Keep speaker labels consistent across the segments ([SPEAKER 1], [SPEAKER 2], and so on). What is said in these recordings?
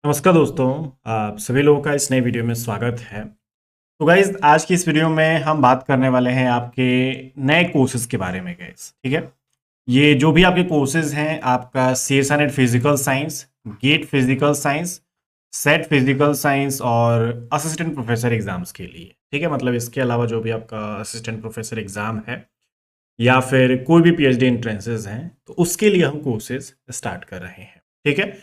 [SPEAKER 1] नमस्कार दोस्तों। आप सभी लोगों का इस नए वीडियो में स्वागत है। तो गाइज आज की इस वीडियो में हम बात करने वाले हैं आपके नए कोर्सेज के बारे में गाइज। ठीक है, ये जो भी आपके कोर्सेज हैं, आपका CSA net physical science, gate physical science, set physical science और असिस्टेंट प्रोफेसर एग्जाम्स के लिए। ठीक है, मतलब इसके अलावा जो भी आपका असिस्टेंट प्रोफेसर एग्जाम है या फिर कोई भी PhD एंट्रेंसेज हैं, तो उसके लिए हम कोर्सेज स्टार्ट कर रहे हैं। ठीक है,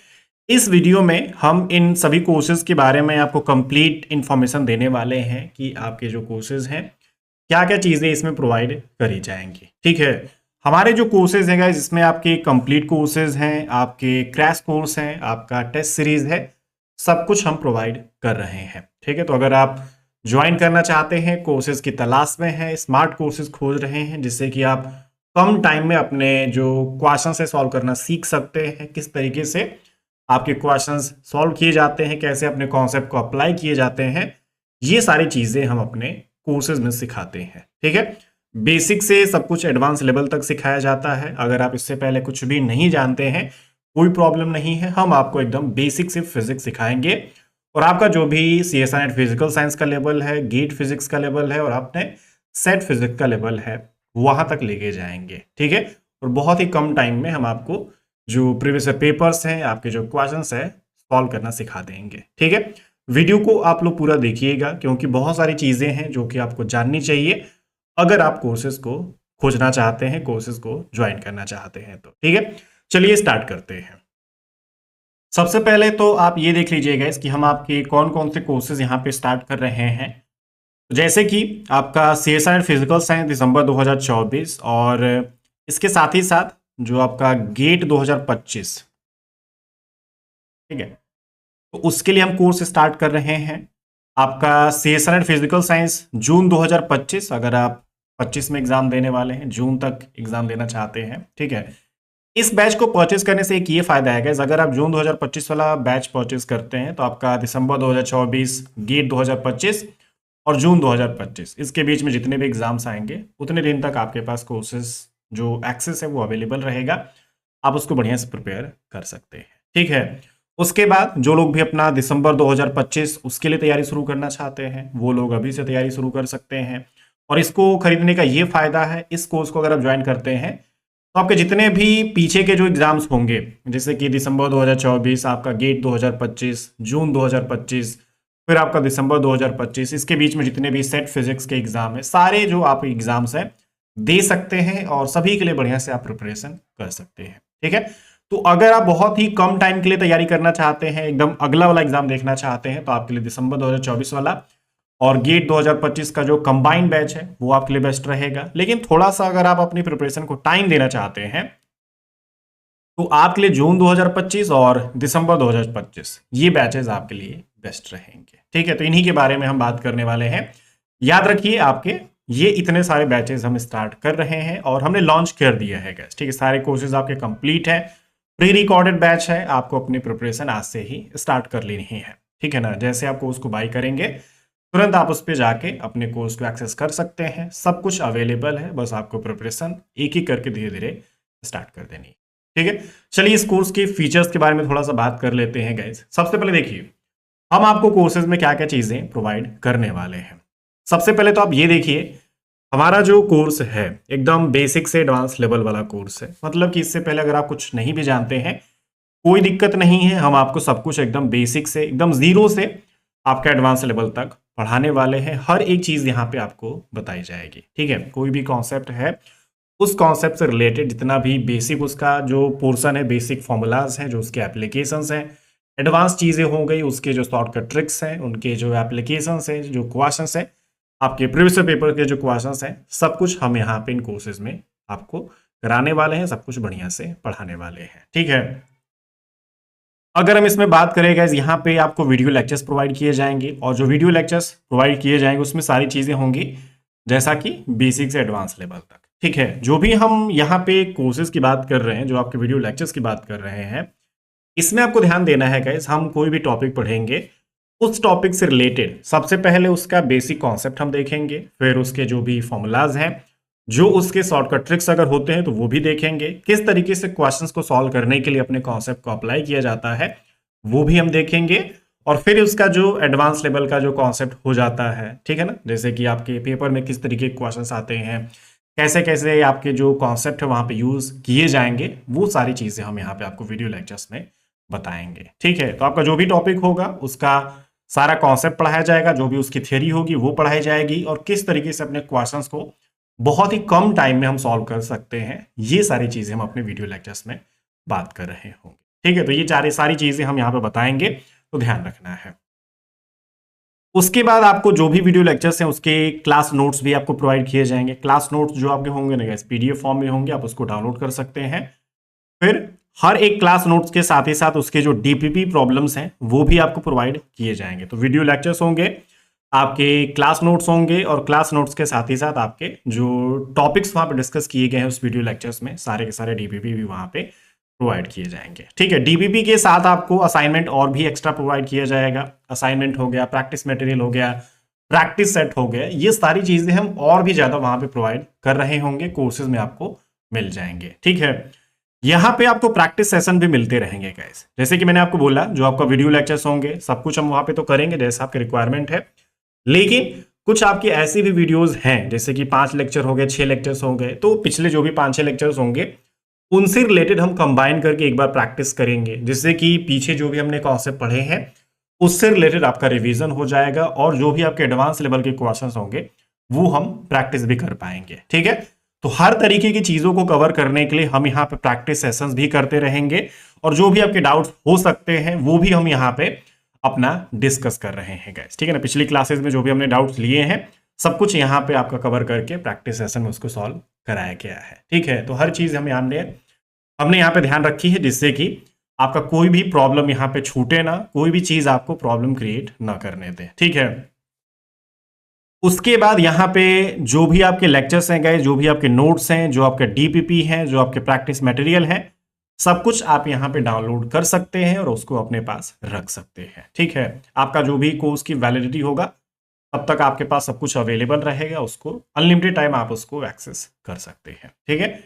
[SPEAKER 1] इस वीडियो में हम इन सभी कोर्सेज के बारे में आपको कंप्लीट इंफॉर्मेशन देने वाले हैं कि आपके जो कोर्सेज हैं क्या क्या चीज़ें इसमें प्रोवाइड करी जाएंगी। ठीक है, हमारे जो कोर्सेज हैं गाइस, इसमें आपके कंप्लीट कोर्सेज हैं, आपके क्रैश कोर्स हैं, आपका टेस्ट सीरीज है, सब कुछ हम प्रोवाइड कर रहे हैं। ठीक है, तो अगर आप ज्वाइन करना चाहते हैं, कोर्सेज की तलाश में हैं, स्मार्ट कोर्सेज खोज रहे हैं जिससे कि आप कम टाइम में अपने जो क्वेश्चन है सॉल्व करना सीख सकते हैं, किस तरीके से आपके क्वेश्चंस सॉल्व किए जाते हैं, कैसे अपने कॉन्सेप्ट को अप्लाई किए जाते हैं, ये सारी चीजें हम अपने कोर्सेज में सिखाते हैं। ठीक है, बेसिक से सब कुछ एडवांस लेवल तक सिखाया जाता है। अगर आप इससे पहले कुछ भी नहीं जानते हैं, कोई प्रॉब्लम नहीं है, हम आपको एकदम बेसिक से फिजिक्स सिखाएंगे और आपका जो भी CSA नेट फिजिकल साइंस का लेवल है, गेट फिजिक्स का लेवल है और आपने सेट फिजिक्स का लेवल है, वहां तक लेके जाएंगे। ठीक है, और बहुत ही कम टाइम में हम आपको जो प्रीवियस पेपर्स हैं, आपके जो क्वेश्चंस है, सॉल्व करना सिखा देंगे। ठीक है, वीडियो को आप लोग पूरा देखिएगा क्योंकि बहुत सारी चीजें हैं जो कि आपको जाननी चाहिए अगर आप कोर्सेज को खोजना चाहते हैं, कोर्सेज को ज्वाइन करना चाहते हैं तो। ठीक है, चलिए स्टार्ट करते हैं। सबसे पहले तो आप ये देख लीजिएगा कि हम आपके कौन कौन से कोर्सेज यहाँ पे स्टार्ट कर रहे हैं। जैसे कि आपका CSA नेट फिजिकल साइंस दिसंबर 2024 और इसके साथ ही साथ जो आपका गेट 2025, ठीक है, तो उसके लिए हम कोर्स स्टार्ट कर रहे हैं। आपका CSA नेट फिजिकल साइंस जून 2025, अगर आप 25 में एग्जाम देने वाले हैं, जून तक एग्जाम देना चाहते हैं, ठीक है, इस बैच को परचेस करने से एक ये फायदा है कि अगर आप जून 2025 वाला बैच परचेस करते हैं तो आपका दिसंबर 2024, गेट 2025 और जून 2025, इसके बीच में जितने भी एग्जाम्स आएंगे उतने दिन तक आपके पास कोर्सेज जो एक्सेस है वो अवेलेबल रहेगा, आप उसको बढ़िया से प्रिपेयर कर सकते हैं। ठीक है, उसके बाद जो लोग भी अपना दिसंबर 2025 उसके लिए तैयारी शुरू करना चाहते हैं, वो लोग अभी से तैयारी शुरू कर सकते हैं। और इसको खरीदने का ये फायदा है, इस कोर्स को अगर आप ज्वाइन करते हैं तो आपके जितने भी पीछे के जो एग्जाम्स होंगे, जैसे कि दिसंबर 2024, आपका गेट 2025, जून 2025, फिर आपका दिसंबर 2025, इसके बीच में जितने भी सेट फिजिक्स के एग्जाम है, सारे जो आप एग्जाम्स हैं दे सकते हैं और सभी के लिए बढ़िया से आप प्रिपरेशन कर सकते हैं। ठीक है, तो अगर आप बहुत ही कम टाइम के लिए तैयारी करना चाहते हैं, एकदम अगला वाला एग्जाम देखना चाहते हैं, तो आपके लिए दिसंबर 2024 वाला और गेट 2025 का जो कंबाइंड बैच है वो आपके लिए बेस्ट रहेगा। लेकिन थोड़ा सा अगर आप अपनी प्रिपरेशन को टाइम देना चाहते हैं तो आपके लिए जून 2025 और दिसंबर 2025 ये बैचेस आपके लिए बेस्ट रहेंगे। ठीक है, तो इन्हीं के बारे में हम बात करने वाले हैं। याद रखिए, आपके ये इतने सारे बैचेस हम स्टार्ट कर रहे हैं और हमने लॉन्च कर दिया है गैस। ठीक है, सारे कोर्सेज आपके कंप्लीट है, प्री रिकॉर्डेड बैच है, आपको अपनी प्रिपरेशन आज से ही स्टार्ट कर लेनी है। ठीक है ना, जैसे आप कोर्स को बाई करेंगे तुरंत आप उस पर जाके अपने कोर्स को एक्सेस कर सकते हैं, सब कुछ अवेलेबल है, बस आपको प्रिपरेशन एक एक करके धीरे धीरे स्टार्ट कर देनी है। ठीक है, चलिए इस कोर्स के फीचर्स के बारे में थोड़ा सा बात कर लेते हैं गाइज। सबसे पहले देखिए हम आपको कोर्सेज में क्या क्या चीजें प्रोवाइड करने वाले हैं। सबसे पहले तो आप ये देखिए, हमारा जो कोर्स है एकदम बेसिक से एडवांस लेवल वाला कोर्स है, मतलब कि इससे पहले अगर आप कुछ नहीं भी जानते हैं कोई दिक्कत नहीं है, हम आपको सब कुछ एकदम बेसिक से एकदम जीरो से आपका एडवांस लेवल तक पढ़ाने वाले हैं। हर एक चीज यहाँ पे आपको बताई जाएगी। ठीक है, कोई भी कॉन्सेप्ट है उस कॉन्सेप्ट से रिलेटेड जितना भी बेसिक उसका जो पोर्शन है, बेसिक फॉर्मूलाज हैं, जो उसके एप्लीकेशंस हैं, एडवांस चीजें हो गई, उसके जो शॉर्टकट ट्रिक्स हैं, उनके जो एप्लीकेशंस हैं, जो क्वेश्चंस हैं, आपके प्रीवियस पेपर के जो क्वेश्चंस हैं, सब कुछ हम यहाँ पे इन कोर्सेज में आपको कराने वाले हैं, सब कुछ बढ़िया से पढ़ाने वाले हैं। ठीक है, अगर हम इसमें बात करें गाइस, यहाँ पे आपको वीडियो लेक्चर्स प्रोवाइड किए जाएंगे और जो वीडियो लेक्चर्स प्रोवाइड किए जाएंगे उसमें सारी चीजें होंगी जैसा कि बेसिक से एडवांस लेवल तक। ठीक है, जो भी हम यहाँ पे कोर्सेज की बात कर रहे हैं, जो आपके वीडियो लेक्चर्स की बात कर रहे हैं, इसमें आपको ध्यान देना है गाइस, हम कोई भी टॉपिक पढ़ेंगे उस टॉपिक से रिलेटेड सबसे पहले उसका बेसिक कॉन्सेप्ट हम देखेंगे, फिर उसके जो भी फॉर्मूलाज हैं, जो उसके शॉर्टकट ट्रिक्स अगर होते हैं तो वो भी देखेंगे, किस तरीके से क्वेश्चंस को सॉल्व करने के लिए अपने कॉन्सेप्ट को अप्लाई किया जाता है वो भी हम देखेंगे। और फिर उसका जो एडवांस लेवल का जो कॉन्सेप्ट हो जाता है, ठीक है ना, जैसे कि आपके पेपर में किस तरीके के क्वेश्चंस आते हैं, कैसे कैसे आपके जो कॉन्सेप्ट है वहां पे यूज किए जाएंगे, वो सारी चीजें हम यहाँ पे आपको वीडियो लेक्चर्स में बताएंगे। ठीक है, तो आपका जो भी टॉपिक होगा उसका सारा कॉन्सेप्ट पढ़ाया जाएगा, जो भी उसकी थ्योरी होगी वो पढ़ाई जाएगी, और किस तरीके से अपने क्वेश्चंस को बहुत ही कम टाइम में हम सॉल्व कर सकते हैं, ये सारी चीजें हम अपने वीडियो लेक्चर्स में बात कर रहे होंगे। ठीक है, तो ये सारी चीजें हम यहाँ पे बताएंगे, तो ध्यान रखना है। उसके बाद आपको जो भी वीडियो लेक्चर्स हैं उसके क्लास नोट्स भी आपको प्रोवाइड किए जाएंगे। क्लास नोट्स जो आपके होंगे ना गाइस, पीडीएफ फॉर्म में होंगे, आप उसको डाउनलोड कर सकते हैं। फिर हर एक क्लास नोट्स के साथ ही साथ उसके जो डीपीपी प्रॉब्लम्स हैं वो भी आपको प्रोवाइड किए जाएंगे। तो वीडियो लेक्चर्स होंगे, आपके क्लास नोट्स होंगे, और क्लास नोट्स के साथ ही साथ आपके जो टॉपिक्स वहां पे डिस्कस किए गए हैं उस वीडियो लेक्चर्स में सारे के सारे डीपीपी भी वहां पे प्रोवाइड किए जाएंगे। ठीक है, डीपीपी के साथ आपको असाइनमेंट और भी एक्स्ट्रा प्रोवाइड किया जाएगा। असाइनमेंट हो गया, प्रैक्टिस मटेरियल हो गया, प्रैक्टिस सेट हो गया, ये सारी चीजें हम और भी ज्यादा वहां पे प्रोवाइड कर रहे होंगे, कोर्सेज में आपको मिल जाएंगे। ठीक है, यहाँ पे आपको प्रैक्टिस सेशन भी मिलते रहेंगे गाइस। जैसे कि मैंने आपको बोला, जो आपका वीडियो लेक्चर्स होंगे सब कुछ हम वहां पे तो करेंगे जैसा आपकी रिक्वायरमेंट है, लेकिन कुछ आपकी ऐसी भी वीडियोस हैं जैसे कि 5 लेक्चर हो गए, 6 लेक्चर्स हो गए, तो पिछले जो भी 5-6 लेक्चर्स होंगे उनसे रिलेटेड हम कंबाइन करके एक बार प्रैक्टिस करेंगे, जिससे कि पीछे जो भी हमने कॉन्सेप्ट पढ़े हैं उससे रिलेटेड आपका रिवीजन हो जाएगा, और जो भी आपके एडवांस लेवल के क्वेश्चंस होंगे वो हम प्रैक्टिस भी कर पाएंगे। ठीक है, तो हर तरीके की चीजों को कवर करने के लिए हम यहाँ पे प्रैक्टिस सेशंस भी करते रहेंगे, और जो भी आपके डाउट्स हो सकते हैं वो भी हम यहाँ पे अपना डिस्कस कर रहे हैं गाइस। ठीक है ना, पिछली क्लासेस में जो भी हमने डाउट्स लिए हैं सब कुछ यहाँ पे आपका कवर करके प्रैक्टिस सेशन में उसको सॉल्व कराया गया है। ठीक है, तो हर चीज हमने यहाँ पे ध्यान रखी है, जिससे कि आपका कोई भी प्रॉब्लम यहाँ पे छूटे ना, कोई भी चीज आपको प्रॉब्लम क्रिएट ना करने दे। ठीक है, उसके बाद यहाँ पे जो भी आपके लेक्चर्स हैं गाइस, जो भी आपके नोट्स हैं, जो आपके डीपीपी हैं, जो आपके प्रैक्टिस मटेरियल हैं, सब कुछ आप यहाँ पे डाउनलोड कर सकते हैं और उसको अपने पास रख सकते हैं। ठीक है, आपका जो भी कोर्स की वैलिडिटी होगा तब तक आपके पास सब कुछ अवेलेबल रहेगा, उसको अनलिमिटेड टाइम आप उसको एक्सेस कर सकते हैं। ठीक है,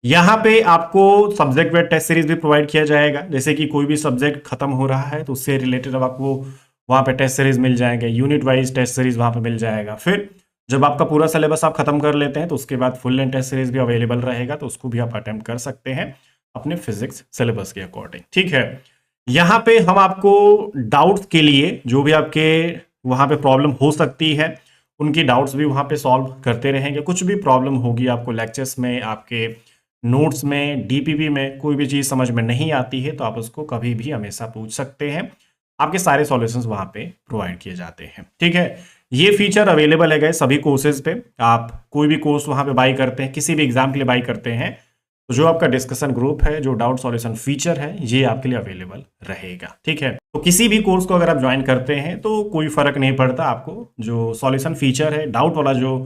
[SPEAKER 1] यहाँ पे आपको सब्जेक्ट वाइज टेस्ट सीरीज भी प्रोवाइड किया जाएगा, जैसे कि कोई भी सब्जेक्ट खत्म हो रहा है तो उससे रिलेटेड अब आपको वहाँ पे टेस्ट सीरीज मिल जाएंगे, यूनिट वाइज टेस्ट सीरीज वहाँ पे मिल जाएगा। फिर जब आपका पूरा सिलेबस आप खत्म कर लेते हैं तो उसके बाद फुल लेंथ टेस्ट सीरीज भी अवेलेबल रहेगा, तो उसको भी आप अटेम्प्ट कर सकते हैं अपने फिजिक्स सिलेबस के अकॉर्डिंग। ठीक है, यहाँ पे हम आपको डाउट्स के लिए जो भी आपके वहाँ पे प्रॉब्लम हो सकती है उनकी डाउट्स भी वहाँ पे सॉल्व करते रहेंगे। कुछ भी प्रॉब्लम होगी आपको लेक्चर्स में, आपके नोट्स में, डीपीपी में कोई भी चीज़ समझ में नहीं आती है तो आप उसको कभी भी हमेशा पूछ सकते हैं, आपके सारे सॉल्यूशंस वहाँ पे प्रोवाइड किए जाते हैं। ठीक है, ये फीचर अवेलेबल है गए सभी कोर्सेज पे। आप कोई भी कोर्स वहाँ पे बाई करते हैं, किसी भी एग्जाम के लिए बाई करते हैं, तो जो आपका डिस्कशन ग्रुप है, जो डाउट सॉल्यूशन फीचर है, ये आपके लिए अवेलेबल रहेगा। ठीक है, तो किसी भी कोर्स को अगर आप ज्वाइन करते हैं तो कोई फर्क नहीं पड़ता, आपको जो सॉल्यूशन फीचर है, डाउट वाला जो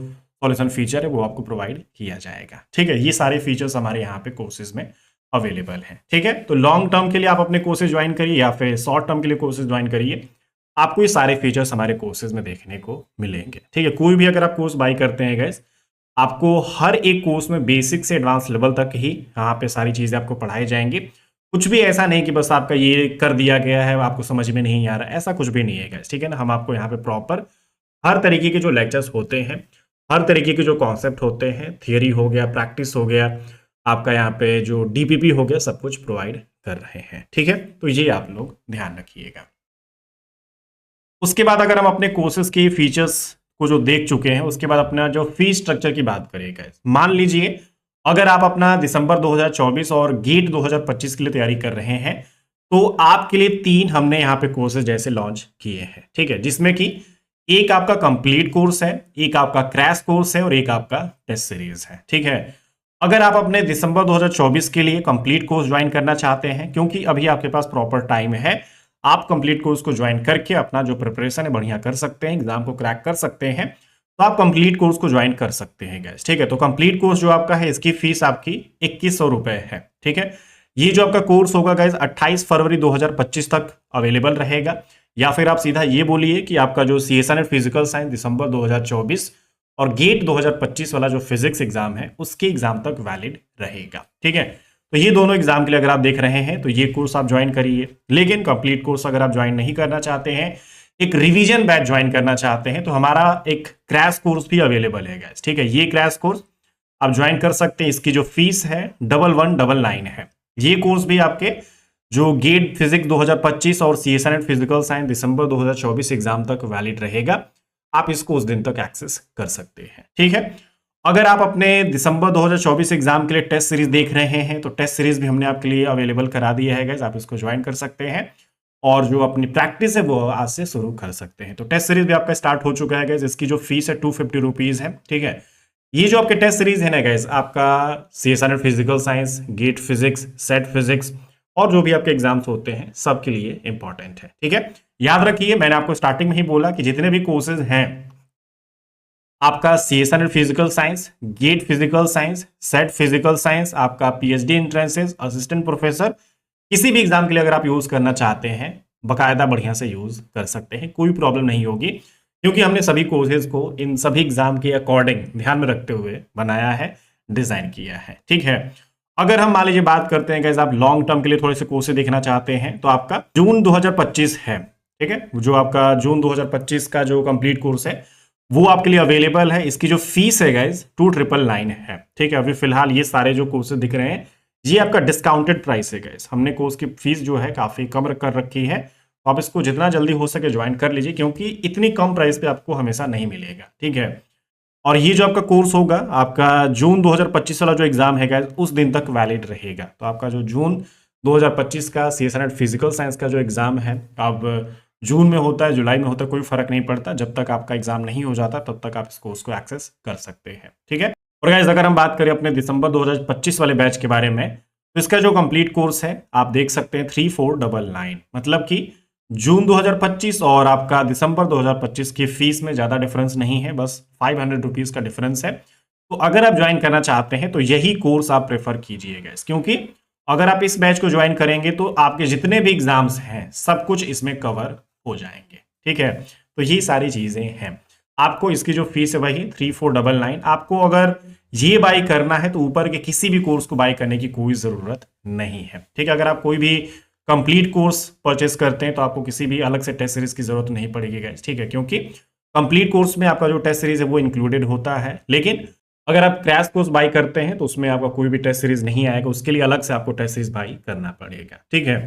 [SPEAKER 1] सॉल्यूशन फीचर है वो आपको प्रोवाइड किया जाएगा। ठीक है, ये सारे फीचर्स हमारे यहाँ पे कोर्सेज में अवेलेबल है। ठीक है, तो लॉन्ग टर्म के लिए आप अपने कोर्सेज ज्वाइन करिए या फिर शॉर्ट टर्म के लिए कोर्सेज ज्वाइन करिए, आपको ये सारे फीचर्स हमारे कोर्सेज में देखने को मिलेंगे। ठीक है, कोई भी अगर आप कोर्स बाई करते हैं गैस, आपको हर एक कोर्स में बेसिक से एडवांस लेवल तक ही यहाँ पे सारी चीजें आपको पढ़ाई जाएंगी। कुछ भी ऐसा नहीं कि बस आपका ये कर दिया गया है आपको समझ में नहीं आ रहा, ऐसा कुछ भी नहीं है गैस। ठीक है ना, हम आपको यहाँ पे प्रॉपर हर तरीके के जो लेक्चर्स होते हैं, हर तरीके के जो कॉन्सेप्ट होते हैं, थियरी हो गया, प्रैक्टिस हो गया, आपका यहाँ पे जो डीपीपी हो गया, सब कुछ प्रोवाइड कर रहे हैं। ठीक है, तो ये आप लोग ध्यान रखिएगा। उसके बाद अगर हम अपने कोर्सेज के फीचर्स को जो देख चुके हैं, उसके बाद अपना जो फी स्ट्रक्चर की बात करेगा, मान लीजिए अगर आप अपना दिसंबर 2024 और गेट 2025 के लिए तैयारी कर रहे हैं तो आपके लिए 3 हमने यहाँ पे कोर्सेज जैसे लॉन्च किए हैं। ठीक है, जिसमें कि एक आपका कंप्लीट कोर्स है, एक आपका क्रैश कोर्स है और एक आपका टेस्ट सीरीज है। ठीक है, अगर आप अपने दिसंबर 2024 के लिए कंप्लीट कोर्स ज्वाइन करना चाहते हैं, क्योंकि अभी आपके पास प्रॉपर टाइम है, आप कंप्लीट कोर्स को ज्वाइन करके अपना जो प्रिपरेशन है बढ़िया कर सकते हैं, एग्जाम को क्रैक कर सकते हैं, तो आप कंप्लीट कोर्स को ज्वाइन कर सकते हैं गैस। ठीक है, तो कंप्लीट कोर्स जो आपका है इसकी फीस आपकी 2100 रुपए है। ठीक है, ये जो आपका कोर्स होगा गैस 28 फरवरी 2025 तक अवेलेबल रहेगा, या फिर आप सीधा ये बोलिए कि आपका जो CSNET फिजिकल साइंस दिसंबर 2024 और गेट 2025 वाला जो फिजिक्स एग्जाम है उसके एग्जाम तक वैलिड रहेगा। ठीक है, तो ये दोनों एग्जाम के लिए अगर आप देख रहे हैं तो ये कोर्स आप ज्वाइन करिए। लेकिन कंप्लीट कोर्स अगर आप ज्वाइन नहीं करना चाहते हैं, एक रिवीजन बैच ज्वाइन करना चाहते हैं, तो हमारा एक क्रैश कोर्स भी अवेलेबल है गाइस। ठीक है, ये क्रैश कोर्स आप ज्वाइन कर सकते हैं। इसकी जो फीस है 1199 है। ये कोर्स भी आपके जो गेट फिजिक्स 2025 और CSNET फिजिकल साइंस दिसंबर 2024 एग्जाम तक वैलिड रहेगा। आप इसको उस दिन तक एक्सेस कर सकते हैं। ठीक है, अगर आप अपने दिसंबर 2024 एग्जाम के लिए टेस्ट सीरीज देख रहे हैं तो टेस्ट सीरीज भी हमने आपके लिए अवेलेबल करा दिया है गाइस। आप इसको ज्वाइन कर सकते हैं और जो अपनी प्रैक्टिस है वो आज से शुरू कर सकते हैं। तो टेस्ट सीरीज भी आपका स्टार्ट हो चुका है गाइस। इसकी जो फीस है 250 रुपीज है। ठीक है, ये जो आपके टेस्ट सीरीज है ना गाइस, आपका CSNET physical science, GATE physics, SET physics और जो भी आपके एग्जाम्स होते हैं सबके लिए इंपॉर्टेंट है। ठीक है, याद रखिए मैंने आपको स्टार्टिंग में ही बोला कि जितने भी कोर्सेज हैं आपका CSNET physical science, gate physical science, set physical science, आपका PhD एंट्रेंसेस, असिस्टेंट प्रोफेसर, किसी भी एग्जाम के लिए अगर आप यूज करना चाहते हैं बकायदा बढ़िया से यूज कर सकते हैं, कोई प्रॉब्लम नहीं होगी, क्योंकि हमने सभी कोर्सेज को इन सभी एग्जाम के अकॉर्डिंग ध्यान में रखते हुए बनाया है, डिजाइन किया है। ठीक है, अगर हम मान लीजिए बात करते हैं गाइस, आप लॉन्ग टर्म के लिए थोड़े से कोर्सेज देखना चाहते हैं तो आपका जून 2025 है। ठीक है, जो आपका जून 2025 का जो कंप्लीट कोर्स है वो आपके लिए अवेलेबल है। इसकी जो फीस है गाइस 2999 है। ठीक है, अभी फिलहाल ये सारे जो कोर्सेज दिख रहे हैं ये आपका डिस्काउंटेड प्राइस है गाइस। हमने कोर्स की फीस जो है काफी कम कर रखी है, तो आप इसको जितना जल्दी हो सके ज्वाइन कर लीजिए, क्योंकि इतनी कम प्राइस पे आपको हमेशा नहीं मिलेगा। ठीक है, और ये जो आपका कोर्स होगा आपका जून 2025 वाला जो एग्जाम है गाइस उस दिन तक वैलिड रहेगा। तो आपका जो जून 2025 का CSNET फिजिकल साइंस का जो एग्जाम है, अब जून में होता है, जुलाई में होता है, कोई फर्क नहीं पड़ता। जब तक आपका एग्जाम नहीं हो जाता तब तक आप इस कोर्स को एक्सेस कर सकते हैं। ठीक है, और गाइस अगर हम बात करें अपने दिसंबर 2025 वाले बैच के बारे में, तो इसका जो कंप्लीट कोर्स है आप देख सकते हैं 3499, मतलब कि जून 2025 और आपका दिसंबर 2025 की फीस में ज्यादा डिफरेंस नहीं है, बस 500 रुपीज का डिफरेंस है। तो अगर आप ज्वाइन करना चाहते हैं तो यही कोर्स आप प्रेफर कीजिएगा, क्योंकि अगर आप इस बैच को ज्वाइन करेंगे तो आपके जितने भी एग्जाम्स हैं सब कुछ इसमें कवर हो जाएंगे। ठीक है, तो ये सारी चीजें हैं। आपको इसकी जो फीस है वही 3499। आपको अगर ये बाई करना है तो ऊपर के किसी भी कोर्स को बाई करने की कोई जरूरत नहीं है। ठीक है, अगर आप कोई भी कंप्लीट कोर्स परचेस करते हैं तो आपको किसी भी अलग से टेस्ट सीरीज की जरूरत नहीं पड़ेगी गाइस। ठीक है, क्योंकि कंप्लीट कोर्स में आपका जो टेस्ट सीरीज है वो इंक्लूडेड होता है। लेकिन अगर आप क्रैश कोर्स बाई करते हैं तो उसमें आपका कोई भी टेस्ट सीरीज नहीं आएगा, उसके लिए अलग से आपको टेस्ट सीरीज बाई करना पड़ेगा। ठीक है,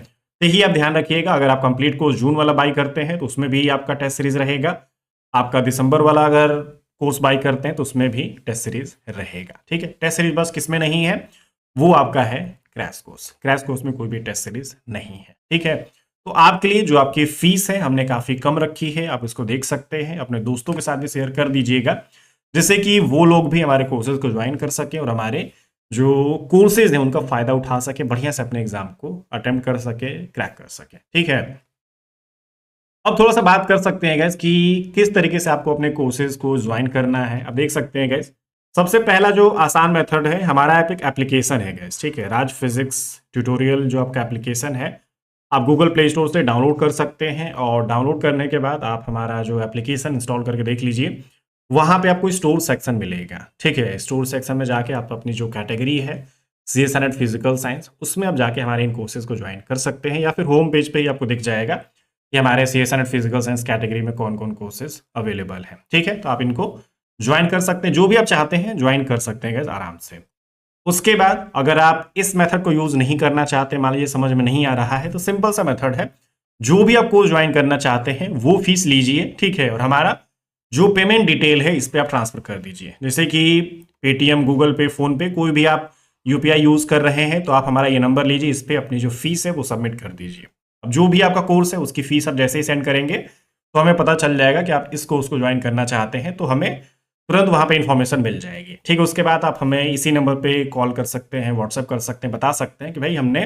[SPEAKER 1] तो यही आप ध्यान रखिएगा। अगर आप कंप्लीट कोर्स जून वाला बाई करते हैं तो उसमें भी आपका टेस्ट सीरीज रहेगा। आपका दिसंबर वाला अगर कोर्स बाई करते हैं तो उसमें भी टेस्ट सीरीज रहेगा। ठीक है, टेस्ट सीरीज बस किसमें नहीं है, वो आपका है क्रैश कोर्स। क्रैश कोर्स में कोई भी टेस्ट सीरीज नहीं है। ठीक है, तो आपके लिए जो आपकी फीस है हमने काफी कम रखी है, आप इसको देख सकते हैं। अपने दोस्तों के साथ भी शेयर कर दीजिएगा, जिससे कि वो लोग भी हमारे कोर्सेज को ज्वाइन कर सके और हमारे जो कोर्सेज हैं उनका फायदा उठा सके, बढ़िया से अपने एग्जाम को अटेम्प्ट कर सके, क्रैक कर सके। ठीक है, अब थोड़ा सा बात कर सकते हैं गैस कि किस तरीके से आपको अपने कोर्सेज को ज्वाइन करना है। अब देख सकते हैं गैस, सबसे पहला जो आसान मेथड है, हमारा एक एप्लीकेशन है गैस। ठीक है, राज फिजिक्स ट्यूटोरियल जो आपका एप्लीकेशन है आप गूगल प्ले स्टोर से डाउनलोड कर सकते हैं, और डाउनलोड करने के बाद आप हमारा जो एप्लीकेशन इंस्टॉल करके देख लीजिए। वहां पे आपको स्टोर सेक्शन मिलेगा। ठीक है, स्टोर सेक्शन में जाके आप अपनी जो कैटेगरी है CSNET फिजिकल साइंस, उसमें आप जाके हमारे इन कोर्सेज को ज्वाइन कर सकते हैं, या फिर होम पेज पे ही आपको दिख जाएगा कि हमारे CSNET फिजिकल साइंस कैटेगरी में कौन कौन कोर्सेज अवेलेबल है। ठीक है, तो आप इनको ज्वाइन कर सकते हैं, जो भी आप चाहते हैं ज्वाइन कर सकते हैं आराम से। उसके बाद अगर आप इस मेथड को यूज नहीं करना चाहते, मान लीजिए समझ में नहीं आ रहा है, तो सिंपल सा मेथड है, जो भी आप कोर्स ज्वाइन करना चाहते हैं वो फीस लीजिए। ठीक है, और हमारा जो पेमेंट डिटेल है इस पे आप ट्रांसफर कर दीजिए। जैसे कि पेटीएम, गूगल पे, फोन पे, कोई भी आप UPI यूज कर रहे हैं तो आप हमारा ये नंबर लीजिए, इस पे अपनी जो फीस है वो सबमिट कर दीजिए। अब जो भी आपका कोर्स है उसकी फीस आप जैसे ही सेंड करेंगे तो हमें पता चल जाएगा कि आप इस कोर्स को ज्वाइन करना चाहते हैं, तो हमें तुरंत वहां पे इंफॉर्मेशन मिल जाएगी। ठीक है, उसके बाद आप हमें इसी नंबर पे कॉल कर सकते हैं, व्हाट्सएप कर सकते हैं, बता सकते हैं कि भाई हमने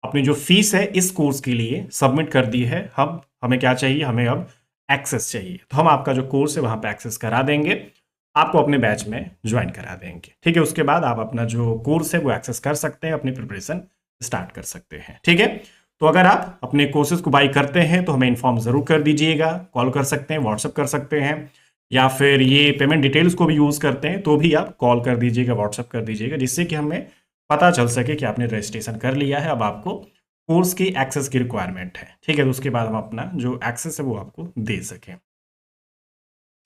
[SPEAKER 1] अपनी जो फीस है इस कोर्स के लिए सबमिट कर दी है, हमें क्या चाहिए, हमें अब एक्सेस चाहिए, तो हम आपका जो कोर्स है वहां पे एक्सेस करा देंगे, आपको अपने बैच में ज्वाइन करा देंगे। ठीक है, उसके बाद आप अपना जो कोर्स है वो एक्सेस कर सकते हैं, अपनी प्रिपरेशन स्टार्ट कर सकते हैं। ठीक है, तो अगर आप अपने कोर्सेज को बाई करते हैं तो हमें इन्फॉर्म जरूर कर दीजिएगा, कॉल कर सकते हैं, व्हाट्सएप कर सकते हैं, या फिर ये पेमेंट डिटेल्स को भी यूज करते हैं तो भी आप कॉल कर दीजिएगा, व्हाट्सएप कर दीजिएगा, जिससे कि हमें पता चल सके कि आपने रजिस्ट्रेशन कर लिया है, अब आपको कोर्स की एक्सेस की रिक्वायरमेंट है। ठीक है, तो उसके बाद हम अपना जो एक्सेस है वो आपको दे सकें।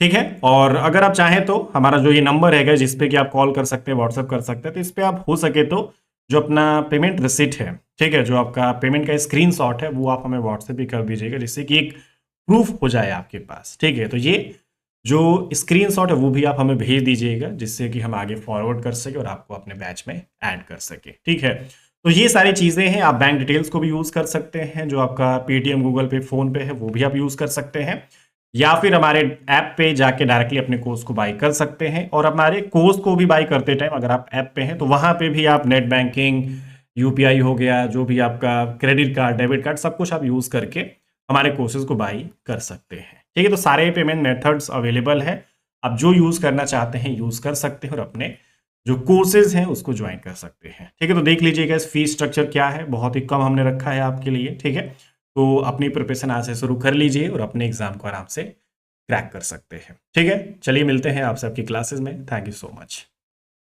[SPEAKER 1] ठीक है, और अगर आप चाहें तो हमारा जो ये नंबर है जिस पे कि आप कॉल कर सकते हैं, व्हाट्सअप कर सकते हैं, तो इस पे आप हो सके तो जो अपना पेमेंट रिसिट है, ठीक है, जो आपका पेमेंट का स्क्रीनशॉट है वो आप हमें व्हाट्सएप भी कर दीजिएगा, जिससे कि एक प्रूफ हो जाए आपके पास। ठीक है, तो ये जो स्क्रीनशॉट है वो भी आप हमें भेज दीजिएगा, जिससे कि हम आगे फॉरवर्ड कर सके और आपको अपने बैच में ऐड कर सके। ठीक है, तो ये सारी चीज़ें हैं। आप बैंक डिटेल्स को भी यूज़ कर सकते हैं, जो आपका पेटीएम, गूगल पे, फोन पे है वो भी आप यूज़ कर सकते हैं, या फिर हमारे ऐप पे जाके डायरेक्टली अपने कोर्स को बाई कर सकते हैं। और हमारे कोर्स को भी बाई करते टाइम अगर आप ऐप पे हैं तो वहां पे भी आप नेट बैंकिंग, यूपीआई हो गया, जो भी आपका क्रेडिट कार्ड, डेबिट कार्ड, सब कुछ आप यूज करके हमारे कोर्सेज को बाई कर सकते हैं। ठीक है, तो सारे पेमेंट मेथड्स अवेलेबल है, आप जो यूज करना चाहते हैं यूज कर सकते हैं और अपने जो कोर्सेज हैं उसको ज्वाइन कर सकते हैं। ठीक है, तो देख लीजिएगा इस फीस स्ट्रक्चर क्या है, बहुत ही कम हमने रखा है आपके लिए। ठीक है, तो अपनी प्रिपरेशन आज से शुरू कर लीजिए और अपने एग्जाम को आराम से क्रैक कर सकते हैं। ठीक है, चलिए मिलते हैं आपसे आपकी क्लासेस में। Thank you so much.